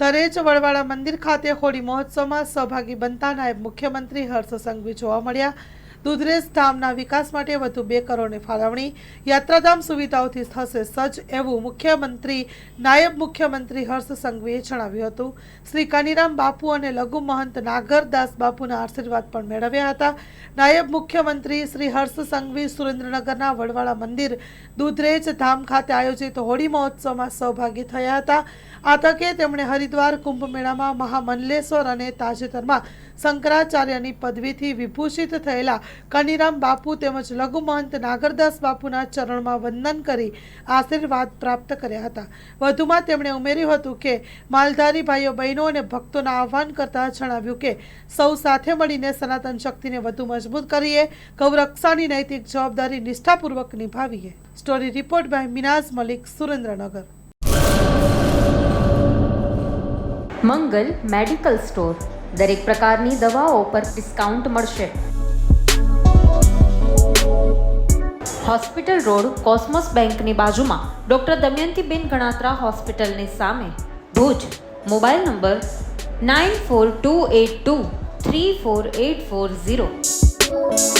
તરેજ વડવાળા મંદિર ખાતે હોળી મહોત્સવમાં સહભાગી બનતા નાયબ મુખ્યમંત્રી હર્ષ સંઘવી જોવા મળ્યા। દુધરેજ ધામના વિકાસ માટે વધુ 2 કરોડની ફાળવણી, યાત્રાધામ સુવિધાઓથી થશે સજ્જ એવું નાયબ મુખ્યમંત્રી હર્ષ સંઘવીએ જણાવ્યું હતું। શ્રી કાનીરામ બાપુ અને લઘુ મહંત નાગરદાસ બાપુના આશીર્વાદ પણ મેળવ્યા હતા। નાયબ મુખ્યમંત્રી શ્રી હર્ષ સંઘવી સુરેન્દ્રનગરના વડવાળા મંદિર દુધરેજ ધામ ખાતે આયોજિત હોળી મહોત્સવમાં સહભાગી થયા હતા। આ તકે તેમણે હરિદ્વાર કુંભ મેળામાં મહામંડલેશ્વર અને તાજેતરમાં શંકરાચાર્યની પદવીથી વિભૂષિત થયેલા કાનીરામ બાપુ તેમજ લઘુ મહંત નાગરદાસ બાપુના ચરણમાં વંદન કરી આશીર્વાદ પ્રાપ્ત કર્યા હતા। વધુમાં તેમણે ઉમેર્યું હતું કે માલધારી ભાઈઓ બહેનો અને ભક્તોના આહ્વાન કરતા જણાવ્યું કે સૌ સાથે મળીને સનાતન શક્તિને વધુ મજબૂત કરીએ, ગૌરક્ષાની નૈતિક જવાબદારી નિષ્ઠાપૂર્વક નિભાવીએ। Story report by Minaz Malik, Surendranagar. Mangal medical store, દરેક પ્રકારની દવાઓ પર ડિસ્કાઉન્ટ મળશે। હોસ્પિટલ રોડ, કોસ્મોસ બેંકની બાજુમાં, ડોક્ટર દમયંતીબેન ગણાત્રા હોસ્પિટલની સામે, ભુજ। Mobile number 9428234840।